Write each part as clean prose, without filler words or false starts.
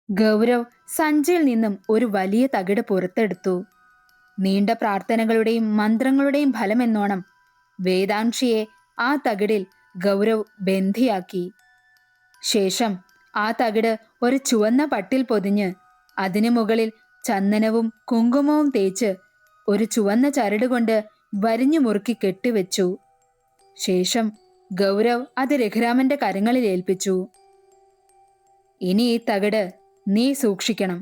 ഗൗരവ് സഞ്ചിയിൽ നിന്നും ഒരു വലിയ തകിട് പുറത്തെടുത്തു. നീണ്ട പ്രാർത്ഥനകളുടെയും മന്ത്രങ്ങളുടെയും ഫലമെന്നോണം വേദാംശിയെ ആ തകിടിൽ ഗൗരവ് ബന്ധിയാക്കി. ശേഷം ആ തകിട് ഒരു ചുവന്ന പട്ടിൽ പൊതിഞ്ഞ് അതിനു മുകളിൽ ചന്ദനവും കുങ്കുമവും തേച്ച് ഒരു ചുവന്ന ചരട് കൊണ്ട് വരിഞ്ഞു മുറുക്കി കെട്ടിവെച്ചു. ശേഷം ഗൗരവ് അത് രഘുരാമന്റെ കരങ്ങളിൽ ഏൽപ്പിച്ചു. ഇനി ഈ തകിട് നീ സൂക്ഷിക്കണം.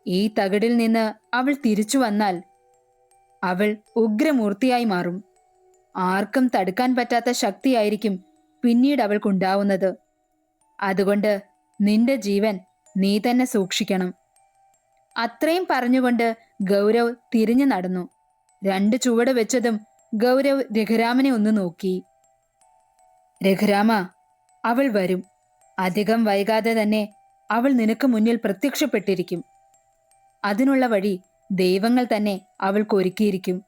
ഈ തകിടിൽ നിന്ന് അവൾ തിരിച്ചു വന്നാൽ അവൾ ഉഗ്രമൂർത്തിയായി മാറും. ആർക്കും തടുക്കാൻ പറ്റാത്ത ശക്തിയായിരിക്കും പിന്നീട് അവൾക്കുണ്ടാവുന്നത്. അതുകൊണ്ട് നിന്റെ ജീവൻ നീ തന്നെ സൂക്ഷിക്കണം. അത്രയും പറഞ്ഞുകൊണ്ട് ഗൗരവ് തിരിഞ്ഞു നടന്നു. 2 ചുവട് വെച്ചതും ഗൗരവ് രഘുരാമനെ ഒന്ന് നോക്കി. രഘുരാമ, അവൾ വരും. അധികം വൈകാതെ തന്നെ അവൾ നിനക്ക് മുന്നിൽ പ്രത്യക്ഷപ്പെട്ടിരിക്കും. അതിനുള്ള വഴി ദൈവങ്ങൾ തന്നെ അവൾക്കൊരുക്കിയിരിക്കും.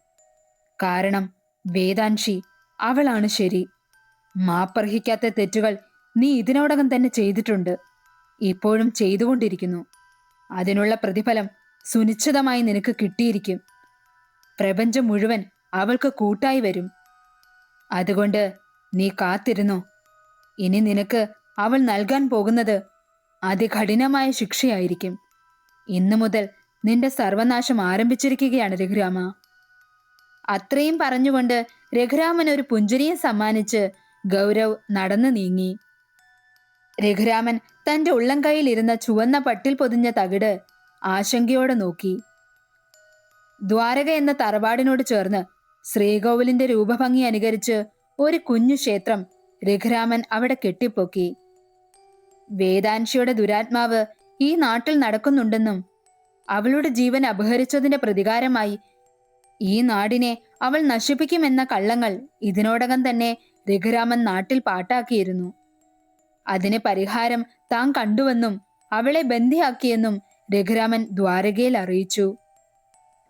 കാരണം വേദാൻഷി അവളാണ് ശരി. മാപ്പർഹിക്കാത്ത തെറ്റുകൾ നീ ഇതിനോടകം തന്നെ ചെയ്തിട്ടുണ്ട്, ഇപ്പോഴും ചെയ്തുകൊണ്ടിരിക്കുന്നു. അതിനുള്ള പ്രതിഫലം സുനിശ്ചിതമായി നിനക്ക് കിട്ടിയിരിക്കും. പ്രപഞ്ചം മുഴുവൻ അവൾക്ക് കൂട്ടായി വരും. അതുകൊണ്ട് നീ കാത്തിരുന്നോ. ഇനി നിനക്ക് അവൾ നൽകാൻ പോകുന്നത് അതികഠിനമായ ശിക്ഷയായിരിക്കും. ഇന്നു മുതൽ നിന്റെ സർവനാശം ആരംഭിച്ചിരിക്കുകയാണ് രഘുരാമ. അത്രയും പറഞ്ഞുകൊണ്ട് രഘുരാമൻ ഒരു പുഞ്ചിരിയെ സമ്മാനിച്ച് ഗൗരവ് നടന്നു നീങ്ങി. രഘുരാമൻ തന്റെ ഉള്ളംകൈയിലിരുന്ന ചുവന്ന പട്ടിൽ പൊതിഞ്ഞ തകിട് ആശങ്കയോടെ നോക്കി. ദ്വാരക എന്ന തറവാടിനോട് ചേർന്ന് ശ്രീകോവിലിന്റെ രൂപഭംഗി അനുകരിച്ച് ഒരു കുഞ്ഞു ക്ഷേത്രം രഘുരാമൻ അവിടെ കെട്ടിപ്പൊക്കി. വേദാൻഷിയുടെ ദുരാത്മാവ് ഈ നാട്ടിൽ നടക്കുന്നുണ്ടെന്നും അവളുടെ ജീവൻ അപഹരിച്ചതിന്റെ പ്രതികാരമായി ഈ നാടിനെ അവൾ നശിപ്പിക്കുമെന്ന കള്ളങ്ങൾ ഇതിനോടകം തന്നെ രഘുരാമൻ നാട്ടിൽ പാട്ടാക്കിയിരുന്നു. അതിന് പരിഹാരം താൻ കണ്ടുവെന്നും അവളെ ബന്ദിയാക്കിയെന്നും രഘുരാമൻ ദ്വാരകയിൽ അറിയിച്ചു.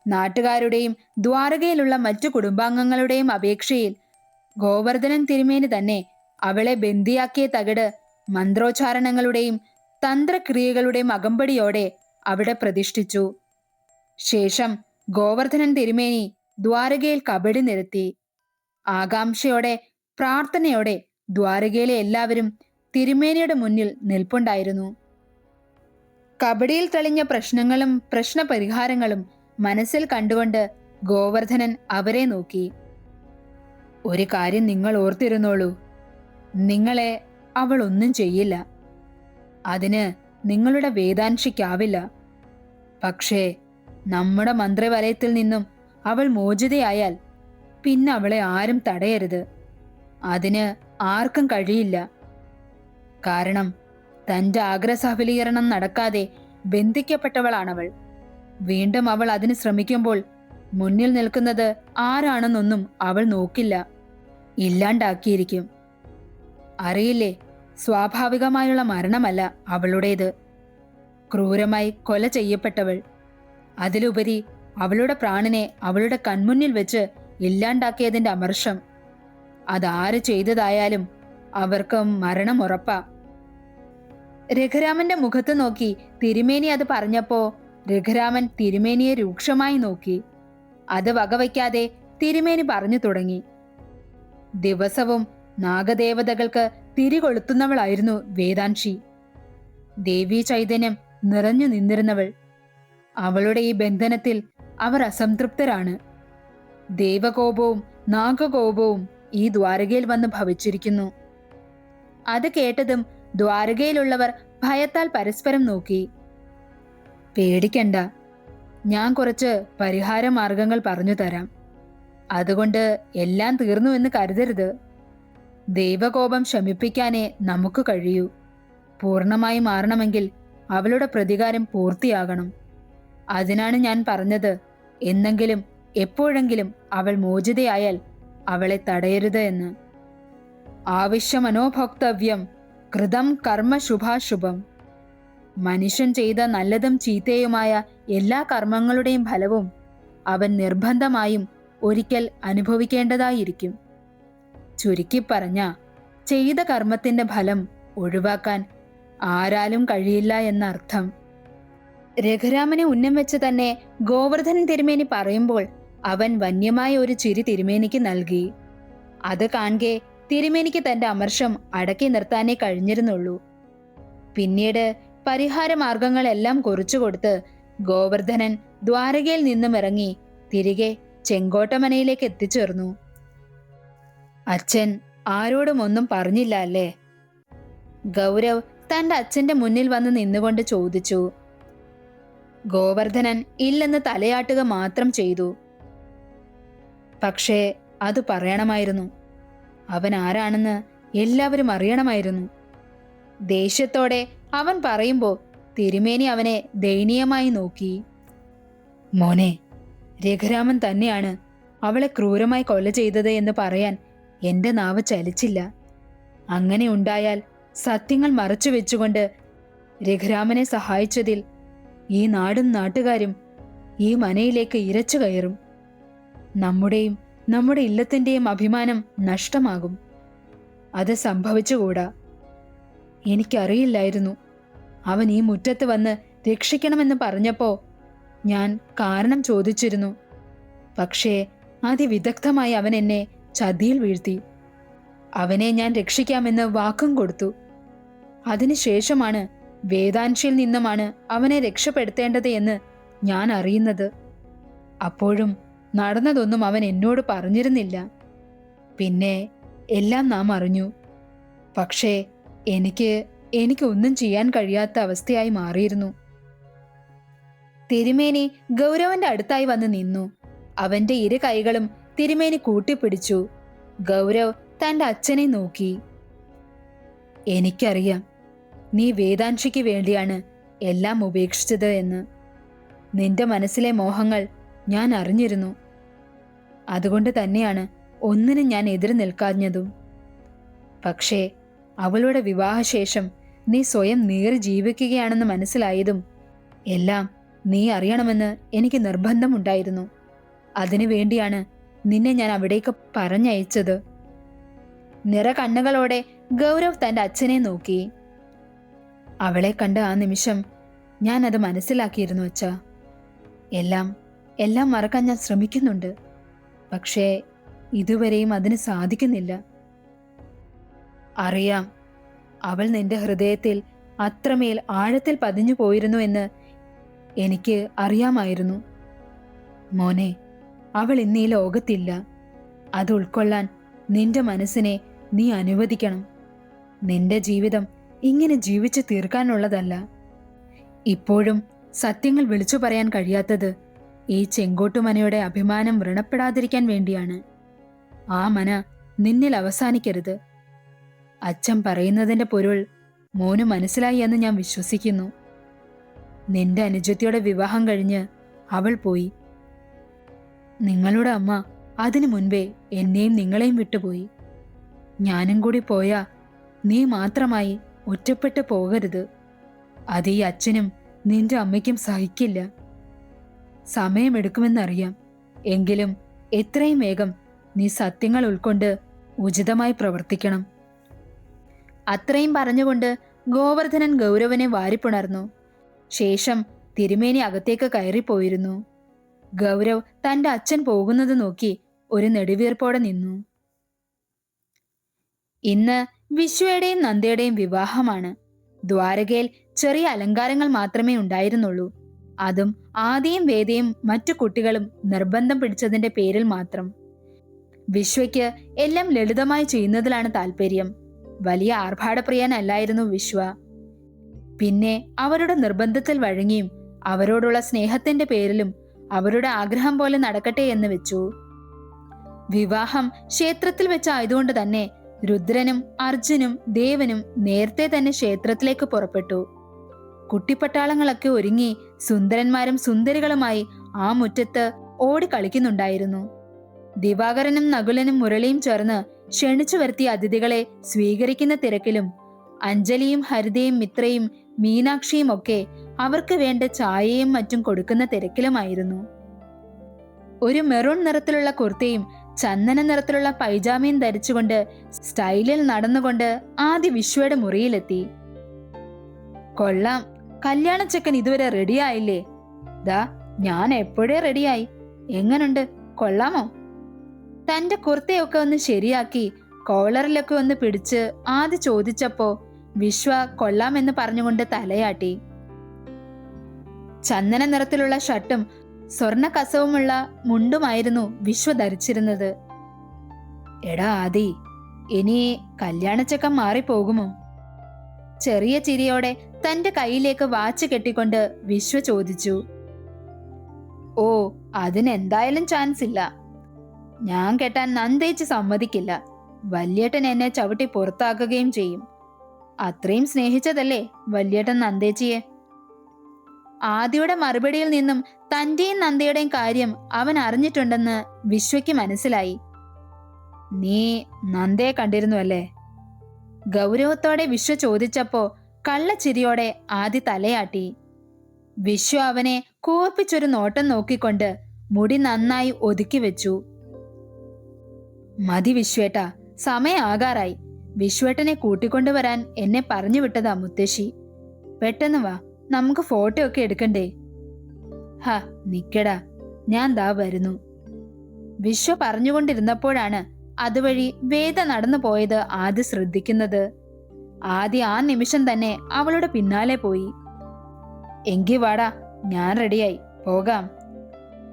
നാട്ടുകാരുടെയും ദ്വാരകയിലുള്ള മറ്റു കുടുംബാംഗങ്ങളുടെയും അപേക്ഷയിൽ ഗോവർദ്ധനൻ തിരുമേനി തന്നെ അവളെ ബന്ദിയാക്കിയ തകിട് മന്ത്രോച്ചാരണങ്ങളുടെയും തന്ത്രക്രിയകളുടെയും അകമ്പടിയോടെ അവിടെ പ്രതിഷ്ഠിച്ചു. ശേഷം ഗോവർദ്ധനൻ തിരുമേനി ദ്വാരകയിൽ കബഡി നിരത്തി. ആകാംക്ഷയോടെ പ്രാർത്ഥനയോടെ ദ്വാരകയിലെ എല്ലാവരും തിരുമേനിയുടെ മുന്നിൽ നിൽപ്പുണ്ടായിരുന്നു. കബഡിയിൽ തെളിഞ്ഞ പ്രശ്നങ്ങളും പ്രശ്നപരിഹാരങ്ങളും മനസ്സിൽ കണ്ടുകൊണ്ട് ഗോവർദ്ധനൻ അവരെ നോക്കി. ഒരു കാര്യം നിങ്ങൾ ഓർത്തിരുന്നോളൂ, നിങ്ങളെ അവൾ ഒന്നും ചെയ്യില്ല. അതിന് നിങ്ങളുടെ വേദാൻഷിക്കാവില്ല. പക്ഷേ നമ്മുടെ മന്ത്രവലയത്തിൽ നിന്നും അവൾ മോചിതയായാൽ പിന്നെ അവളെ ആരും തടയരുത്. അതിന് ആർക്കും കഴിയില്ല. കാരണം തന്റെ ആഗ്രഹസഫലീകരണം നടക്കാതെ ബന്ധിക്കപ്പെട്ടവളാണവൾ. വീണ്ടും അവൾ അതിന് ശ്രമിക്കുമ്പോൾ മുന്നിൽ നിൽക്കുന്നത് ആരാണെന്നൊന്നും അവൾ നോക്കില്ല, ഇല്ലാണ്ടാക്കിയിരിക്കും. അറിയില്ലേ, സ്വാഭാവികമായുള്ള മരണമല്ല അവളുടേത്. ക്രൂരമായി കൊല ചെയ്യപ്പെട്ടവൾ. അതിലുപരി അവളുടെ പ്രാണനെ അവളുടെ കൺമുന്നിൽ വെച്ച് ഇല്ലാണ്ടാക്കിയതിന്റെ അമർഷം. അതാര് ചെയ്തതായാലും അവർക്ക് മരണം ഉറപ്പാ. രഘുരാമന്റെ മുഖത്ത് നോക്കി തിരുമേനി അത് പറഞ്ഞപ്പോ രഘുരാമൻ തിരുമേനിയെ രൂക്ഷമായി നോക്കി. അത് വകവയ്ക്കാതെ തിരുമേനി പറഞ്ഞു തുടങ്ങി. ദിവസവും നാഗദേവതകൾക്ക് തിരികൊളുത്തുന്നവളായിരുന്നു വേദാൻഷി. ദേവീ ചൈതന്യം നിറഞ്ഞു നിന്നിരുന്നവൾ. അവളുടെ ഈ ബന്ധനത്തിൽ അവർ അസംതൃപ്തരാണ്. ദേവകോപവും നാഗകോപവും ഈ ദ്വാരകയിൽ വന്ന് ഭവിച്ചിരിക്കുന്നു. അത് കേട്ടതും ദ്വാരകയിലുള്ളവർ ഭയത്താൽ പരസ്പരം നോക്കി. പേടിക്കണ്ട, ഞാൻ കുറച്ച് പരിഹാര മാർഗങ്ങൾ പറഞ്ഞു തരാം. അതുകൊണ്ട് എല്ലാം തീർന്നു എന്ന് കരുതരുത്. ദൈവകോപം ശമിപ്പിക്കാനേ നമുക്ക് കഴിയൂ. പൂർണ്ണമായി മാറണമെങ്കിൽ അവളുടെ പ്രതികാരം പൂർത്തിയാകണം. അതിനാണ് ഞാൻ പറഞ്ഞത്, എന്നെങ്കിലും എപ്പോഴെങ്കിലും അവൾ മോചിതയായാൽ അവളെ തടയരുത് എന്ന്. ആവശ്യമനോഭോക്തവ്യം കൃതം കർമ്മ ശുഭാശുഭം. മനുഷ്യൻ ചെയ്ത നല്ലതും ചീത്തയുമായ എല്ലാ കർമ്മങ്ങളുടെയും ഫലവും അവൻ നിർബന്ധമായും ഒരിക്കൽ അനുഭവിക്കേണ്ടതായിരിക്കും. ചുരുക്കി പറഞ്ഞ, ചെയ്ത കർമ്മത്തിന്റെ ഫലം ഒഴിവാക്കാൻ ആരാലും കഴിയില്ല എന്നർത്ഥം. രഘുരാമനെ ഉന്നം വെച്ച് തന്നെ ഗോവർദ്ധനൻ തിരുമേനി പറയുമ്പോൾ അവൻ വന്യമായ ഒരു ചിരി തിരുമേനിക്ക് നൽകി. അത് കാണെ തിരുമേനിക്ക് തന്റെ അമർഷം അടക്കി നിർത്താനേ കഴിഞ്ഞിരുന്നുള്ളൂ. പിന്നീട് പരിഹാരമാർഗങ്ങളെല്ലാം കുറിച്ചുകൊടുത്ത് ഗോവർദ്ധനൻ ദ്വാരകയിൽ നിന്നും ഇറങ്ങി തിരികെ ചെങ്കോട്ടമനയിലേക്ക് എത്തിച്ചേർന്നു. അച്ഛൻ ആരോടും ഒന്നും പറഞ്ഞില്ല അല്ലേ? ഗൗരവ് തന്റെ അച്ഛന്റെ മുന്നിൽ വന്ന് നിന്നുകൊണ്ട് ചോദിച്ചു. ഗോവർദ്ധനൻ ഇല്ലെന്ന് തലയാട്ടുക മാത്രം ചെയ്തു. പക്ഷേ അത് പറയണമായിരുന്നു. അവൻ ആരാണെന്ന് എല്ലാവരും അറിയണമായിരുന്നു. ദേഷ്യത്തോടെ അവൻ പറയുമ്പോൾ തിരുമേനി അവനെ ദയനീയമായി നോക്കി. മോനെ, രഘുരാമൻ തന്നെയാണ് അവളെ ക്രൂരമായി കൊല ചെയ്തത് എന്ന് പറയാൻ എന്റെ നാവ് ചലിച്ചില്ല. അങ്ങനെ ഉണ്ടായാൽ സത്യങ്ങൾ മറച്ചു വെച്ചുകൊണ്ട് രഘുരാമനെ സഹായിച്ചതിൽ ഈ നാടും നാട്ടുകാരും ഈ മനയിലേക്ക് ഇരച്ചു കയറും. നമ്മുടെയും നമ്മുടെ ഇല്ലത്തിന്റെയും അഭിമാനം നഷ്ടമാകും. അത് സംഭവിച്ചുകൂടാ. എനിക്കറിയില്ലായിരുന്നു. അവൻ ഈ മുറ്റത്ത് വന്ന് രക്ഷിക്കണമെന്ന് പറഞ്ഞപ്പോ ഞാൻ കാരണം ചോദിച്ചിരുന്നു. പക്ഷേ അതിവിദഗ്ധമായി അവൻ എന്നെ ചതിയിൽ വീഴ്ത്തി. അവനെ ഞാൻ രക്ഷിക്കാമെന്ന് വാക്കും കൊടുത്തു. അതിനുശേഷമാണ് വേദാൻഷിയിൽ നിന്നുമാണ് അവനെ രക്ഷപ്പെടുത്തേണ്ടത് എന്ന് ഞാൻ അറിയുന്നത്. അപ്പോഴും നടന്നതൊന്നും അവൻ എന്നോട് പറഞ്ഞിരുന്നില്ല. പിന്നെ എല്ലാം നാം അറിഞ്ഞു. പക്ഷേ എനിക്ക് ഒന്നും ചെയ്യാൻ കഴിയാത്ത അവസ്ഥയായി മാറിയിരുന്നു. തിരുമേനി ഗൗരവന്റെ അടുത്തായി വന്ന് നിന്നു. അവന്റെ ഇരു കൈകളും തിരുമേനി കൂട്ടിപ്പിടിച്ചു. ഗൗരവ് തന്റെ അച്ഛനെ നോക്കി. എനിക്കറിയാം, നീ വേദാൻഷിക്ക് വേണ്ടിയാണ് എല്ലാം ഉപേക്ഷിച്ചത് എന്ന്. നിന്റെ മനസ്സിലെ മോഹങ്ങൾ ഞാൻ അറിഞ്ഞിരുന്നു. അതുകൊണ്ട് തന്നെയാണ് ഒന്നിനും ഞാൻ എതിര് നിൽക്കാഞ്ഞതും. പക്ഷേ അവളുടെ വിവാഹശേഷം നീ സ്വയം നീറി ജീവിക്കുകയാണെന്ന് മനസ്സിലായതും എല്ലാം നീ അറിയണമെന്ന് എനിക്ക് നിർബന്ധമുണ്ടായിരുന്നു. അതിനു വേണ്ടിയാണ് നിന്നെ ഞാൻ അവിടേക്ക് പറഞ്ഞയച്ചത്. നിറകണ്ണുകളോടെ ഗൗരവ് തന്റെ അച്ഛനെ നോക്കി. അവളെ കണ്ട ആ നിമിഷം ഞാൻ അത് മനസ്സിലാക്കിയിരുന്നു അച്ഛാ. എല്ലാം മറക്കാൻ ഞാൻ ശ്രമിക്കുന്നുണ്ട്. പക്ഷേ ഇതുവരെയും അതിന് സാധിക്കുന്നില്ല. അറിയാം, അവൾ നിന്റെ ഹൃദയത്തിൽ അത്രമേൽ ആഴത്തിൽ പതിഞ്ഞു പോയിരുന്നു എന്ന് എനിക്ക് അറിയാമായിരുന്നു. മോനെ, അവൾ ഇന്ന് ഈ ലോകത്തില്ല. അത് ഉൾക്കൊള്ളാൻ നിന്റെ മനസ്സിനെ നീ അനുവദിക്കണം. നിന്റെ ജീവിതം ഇങ്ങനെ ജീവിച്ചു തീർക്കാനുള്ളതല്ല. ഇപ്പോഴും സത്യങ്ങൾ വിളിച്ചു പറയാൻ കഴിയാത്തത് ഈ ചെങ്കോട്ടുമനയുടെ അഭിമാനം വ്രണപ്പെടാതിരിക്കാൻ വേണ്ടിയാണ്. ആ മന നിന്നിൽ അവസാനിക്കരുത്. അച്ഛൻ പറയുന്നതിന്റെ പൊരുൾ മോന് മനസ്സിലായി എന്ന് ഞാൻ വിശ്വസിക്കുന്നു. നിന്റെ അനുജത്തിയുടെ വിവാഹം കഴിഞ്ഞ് അവൾ പോയി. നിങ്ങളുടെ അമ്മ അതിനു മുൻപേ എന്നെയും നിങ്ങളെയും വിട്ടുപോയി. ഞാനും കൂടി പോയാ നീ മാത്രമായി ഒറ്റപ്പെട്ടു പോകരുത്. അത് ഈ അച്ഛനും നിന്റെ അമ്മയ്ക്കും സഹിക്കില്ല. സമയമെടുക്കുമെന്നറിയാം. എങ്കിലും എത്രയും വേഗം നീ സത്യങ്ങൾ ഉൾക്കൊണ്ട് ഉചിതമായി പ്രവർത്തിക്കണം. അത്രയും പറഞ്ഞുകൊണ്ട് ഗോവർദ്ധനൻ ഗൗരവനെ വാരിപ്പുണർന്നു. ശേഷം തിരുമേനി അകത്തേക്ക് കയറിപ്പോയിരുന്നു. ഗൗരവ് തന്റെ അച്ഛൻ പോകുന്നത് നോക്കി ഒരു നെടുവീർപ്പോടെ നിന്നു. ഇന്ന് വിശ്വയുടെയും നന്ദയുടെയും വിവാഹമാണ്. ദ്വാരകയിൽ ചെറിയ അലങ്കാരങ്ങൾ മാത്രമേ ഉണ്ടായിരുന്നുള്ളൂ. അതും ആദിയും വേദയും മറ്റു കുട്ടികളും നിർബന്ധം പിടിച്ചതിന്റെ പേരിൽ മാത്രം. വിശ്വയ്ക്ക് എല്ലാം ലളിതമായി ചെയ്യുന്നതിലാണ് താല്പര്യം. വലിയ ആർഭാടപ്രിയനല്ലായിരുന്നു വിശ്വ. പിന്നെ അവരുടെ നിർബന്ധത്തിൽ വഴങ്ങിയും അവരോടുള്ള സ്നേഹത്തിന്റെ പേരിലും അവരുടെ ആഗ്രഹം പോലെ നടക്കട്ടെ എന്ന് വെച്ചു. വിവാഹം ക്ഷേത്രത്തിൽ വെച്ചായതുകൊണ്ട് തന്നെ രുദ്രനും അർജുനും ദേവനും നേരത്തെ തന്നെ ക്ഷേത്രത്തിലേക്ക് പുറപ്പെട്ടു. കുട്ടിപ്പട്ടാളങ്ങളൊക്കെ ഒരുങ്ങി സുന്ദരന്മാരും സുന്ദരികളുമായി ആ മുറ്റത്ത് ഓടിക്കളിക്കുന്നുണ്ടായിരുന്നു. ദിവാകരനും നകുലനും മുരളിയും ചേർന്ന് ക്ഷണിച്ചു വരുത്തിയ അതിഥികളെ സ്വീകരിക്കുന്ന തിരക്കിലും അഞ്ജലിയും ഹരിതയും മിത്രയും മീനാക്ഷിയും ഒക്കെ അവർക്ക് വേണ്ട ചായയും മറ്റും കൊടുക്കുന്ന തിരക്കിലുമായിരുന്നു. ഒരു മെറൂൺ നിറത്തിലുള്ള കുർത്തയും ചന്ദന നിറത്തിലുള്ള പൈജാമയും ധരിച്ചുകൊണ്ട് സ്റ്റൈലിൽ നടന്നുകൊണ്ട് ആദ്യ വിശ്വയുടെ മുറിയിലെത്തി. കൊള്ളാം, കല്യാണച്ചക്കൻ ഇതുവരെ റെഡിയായില്ലേ? ദാ ഞാൻ എപ്പോഴേ റെഡിയായി. എങ്ങനുണ്ട്, കൊള്ളാമോ? തന്റെ കുർത്തയൊക്കെ ഒന്ന് ശരിയാക്കി കോളറിലൊക്കെ ഒന്ന് പിടിച്ച് ആദ്യ ചോദിച്ചപ്പോ വിശ്വ കൊള്ളാമെന്ന് പറഞ്ഞുകൊണ്ട് തലയാട്ടി. ചന്ദന നിറത്തിലുള്ള ഷർട്ടും സ്വർണ്ണ കസവുമുള്ള മുണ്ടുമായിരുന്നു വിശ്വ ധരിച്ചിരുന്നത്. എടാ ആദി, ഇനി കല്യാണച്ചക്കൻ മാറിപ്പോകുമോ? ചെറിയ ചിരിയോടെ തന്റെ കയ്യിലേക്ക് വാച്ച് കെട്ടിക്കൊണ്ട് വിശ്വ ചോദിച്ചു. ഓ, അതിനെന്തായാലും ചാൻസ് ഇല്ല. ഞാൻ കെട്ടാൻ നന്ദേച്ചി സമ്മതിക്കില്ല. വല്യേട്ടൻ എന്നെ ചവിട്ടി പുറത്താക്കുകയും ചെയ്യും. അത്രയും സ്നേഹിച്ചതല്ലേ വല്യേട്ടൻ നന്ദേച്ചിയെ. ആദിയുടെ മറുപടിയിൽ നിന്നും തന്റെയും നന്ദയുടെയും കാര്യം അവൻ അറിഞ്ഞിട്ടുണ്ടെന്ന് വിശ്വയ്ക്ക് മനസ്സിലായി. നീ നന്ദയെ കണ്ടിരുന്നു അല്ലേ? ഗൗരവത്തോടെ വിശ്വ ചോദിച്ചപ്പോ കള്ളച്ചിരിയോടെ ആദി തലയാട്ടി. വിശ്വ അവനെ കൂർപ്പിച്ചൊരു നോട്ടം നോക്കിക്കൊണ്ട് മുടി നന്നായി ഒതുക്കി വെച്ചു. മതി വിശ്വേട്ടാ, സമയാകാറായി. വിശ്വേട്ടനെ കൂട്ടിക്കൊണ്ടുവരാൻ എന്നെ പറഞ്ഞു വിട്ടതാ മുത്തശ്ശി. പെട്ടെന്ന് വാ, നമുക്ക് ഫോട്ടോ ഒക്കെ എടുക്കണ്ടേ? ഹാ നിക്കടാ, ഞാൻ ദാ വരുന്നു. വിശ്വ പറഞ്ഞുകൊണ്ടിരുന്നപ്പോഴാണ് അതുവഴി വേദ നടന്നു പോയത് ആദ്യ ശ്രദ്ധിക്കുന്നത്. ആദ്യ ആ നിമിഷം തന്നെ അവളുടെ പിന്നാലെ പോയി. എങ്കി വാടാ, ഞാൻ റെഡിയായി, പോകാം.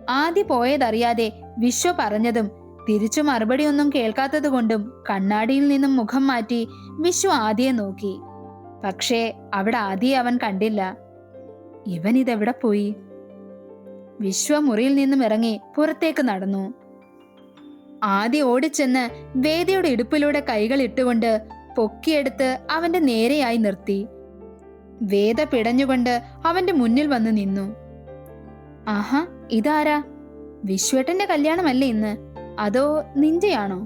ആദ്യ പോയതറിയാതെ വിശ്വ പറഞ്ഞതും തിരിച്ചു മറുപടി ഒന്നും കേൾക്കാത്തത് കൊണ്ടും കണ്ണാടിയിൽ നിന്നും മുഖം മാറ്റി വിശ്വ ആദിയെ നോക്കി. പക്ഷേ അവിടെ ആദിയെ അവൻ കണ്ടില്ല. ഇവൻ ഇതെവിടെ പോയി? വിശ്വ മുറിയിൽ നിന്നും ഇറങ്ങി പുറത്തേക്ക് നടന്നു. ആദി ഓടിച്ചെന്ന് വേദയുടെ ഇടുപ്പിലൂടെ കൈകൾ ഇട്ടുകൊണ്ട് പൊക്കിയെടുത്ത് അവന്റെ നേരെയായി നിർത്തി. വേദ പിടഞ്ഞുകൊണ്ട് അവന്റെ മുന്നിൽ വന്നു നിന്നു. ആഹാ, ഇതാരാ? വിശ്വേട്ടന്റെ കല്യാണമല്ലേ ഇന്ന്? അതോ നിന്റെയാണോ?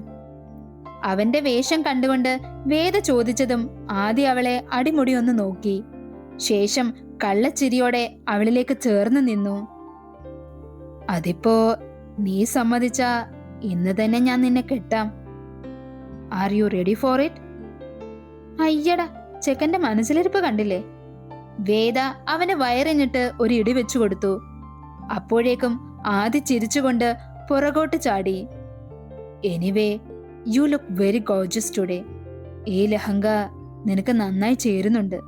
അവന്റെ വേഷം കണ്ടുകൊണ്ട് വേദ ചോദിച്ചതും ആദി അവളെ അടിമുടി ഒന്ന് നോക്കി. ശേഷം കള്ളച്ചിരിയോടെ അവളിലേക്ക് ചേർന്ന് നിന്നു. അതിപ്പോ നീ സമ്മതിച്ച ഇന്ന് തന്നെ ഞാൻ നിന്നെ കെട്ടാം. Are you ready for it? അയ്യടാ, ചെക്കന്റെ മനസ്സിലിരിപ്പ് കണ്ടില്ലേ? വേദ അവന് വയറിഞ്ഞിട്ട് ഒരു ഇടി വെച്ചു കൊടുത്തു. അപ്പോഴേക്കും ആദി ചിരിച്ചുകൊണ്ട് പുറകോട്ട് ചാടി. Anyway, you look very Gorges today. ഈ ലഹങ്ക നിനക്ക് നന്നായി ചേരുന്നുണ്ട്.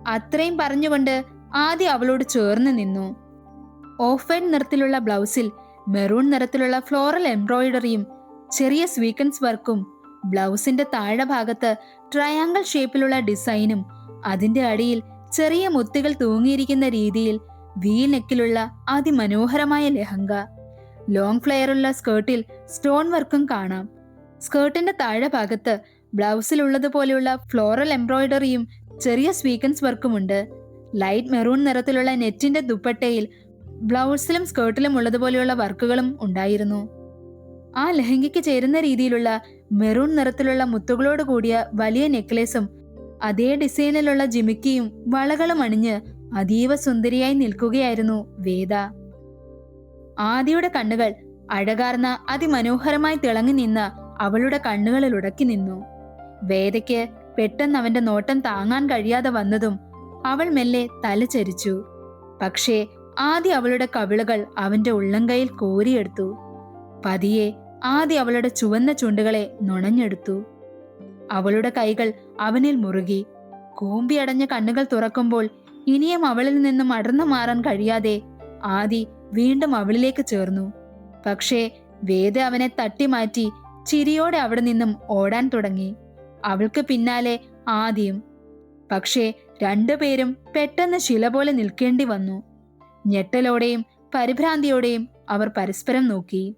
അത്രയും പറഞ്ഞുകൊണ്ട് ആദി അവളോട് ചേർന്ന് നിന്നു. ഓഫ് വൈറ്റ് നിറത്തിലുള്ള ബ്ലൗസിൽ മെറൂൺ നിറത്തിലുള്ള ഫ്ലോറൽ എംബ്രോയിഡറിയും ചെറിയ സ്വീക്വൻസ് വർക്കും, ബ്ലൗസിന്റെ താഴെ ഭാഗത്ത് ട്രയാങ്കിൾ ഷേപ്പിലുള്ള ഡിസൈനും, അതിന്റെ അടിയിൽ ചെറിയ മുത്തുകൾ തൂങ്ങിയിരിക്കുന്ന രീതിയിൽ വി നെക്കിലുള്ള അതിമനോഹരമായ ലെഹങ്ക. ലോങ് ഫ്ലെയറുള്ള സ്കേർട്ടിൽ സ്റ്റോൺ വർക്കും കാണാം. സ്കേർട്ടിന്റെ താഴെ ഭാഗത്ത് ബ്ലൗസിലുള്ളതുപോലെയുള്ള ഫ്ലോറൽ എംബ്രോയിഡറിയും ചെറിയ സ്വീക്വൻസ് വർക്കുമുണ്ട്. ലൈറ്റ് മെറൂൺ നിറത്തിലുള്ള നെറ്റിന്റെ ദുപ്പട്ടയിൽ ബ്ലൗസിലും സ്കേർട്ടിലും ഉള്ളതുപോലെയുള്ള വർക്കുകളും ഉണ്ടായിരുന്നു. ആ ലെഹങ്കയ്ക്ക് ചേരുന്ന രീതിയിലുള്ള മെറൂൺ നിറത്തിലുള്ള മുത്തുകളോട് കൂടിയ വലിയ നെക്ലേസും അതേ ഡിസൈനിലുള്ള ജിമിക്കിയും വളകളും അണിഞ്ഞ് അതീവ സുന്ദരിയായി നിൽക്കുകയായിരുന്നു വേദ. ആദിയുടെ കണ്ണുകൾ അഴകാർന്ന അതിമനോഹരമായി തിളങ്ങി നിന്ന അവളുടെ കണ്ണുകളിൽ ഉടക്കി നിന്നു. വേദയ്ക്ക് പെട്ടെന്ന് അവന്റെ നോട്ടം താങ്ങാൻ കഴിയാതെ വന്നതും അവൾ മെല്ലെ തല ചരിച്ചു. പക്ഷേ ആദി അവളുടെ കവിളുകൾ അവന്റെ ഉള്ളംകൈയിൽ കോരിയെടുത്തു. പതിയെ ആദി അവളുടെ ചുവന്ന ചുണ്ടുകളെ നുണഞ്ഞെടുത്തു. അവളുടെ കൈകൾ അവനിൽ മുറുകി. കൂമ്പിയടഞ്ഞ കണ്ണുകൾ തുറക്കുമ്പോൾ ഇനിയും അവളിൽ നിന്നും അടർന്നു മാറാൻ കഴിയാതെ ആദി വീണ്ടും അവളിലേക്ക് ചേർന്നു. പക്ഷേ വേദ അവനെ തട്ടിമാറ്റി ചിരിയോടെ അവിടെ നിന്നും ഓടാൻ തുടങ്ങി. അവൾക്ക് പിന്നാലെ ആദിയും. പക്ഷേ രണ്ടുപേരും പെട്ടെന്ന് ശില പോലെ നിൽക്കേണ്ടി വന്നു. ഞെട്ടലോടെയും പരിഭ്രാന്തിയോടെയും അവർ പരസ്പരം നോക്കി.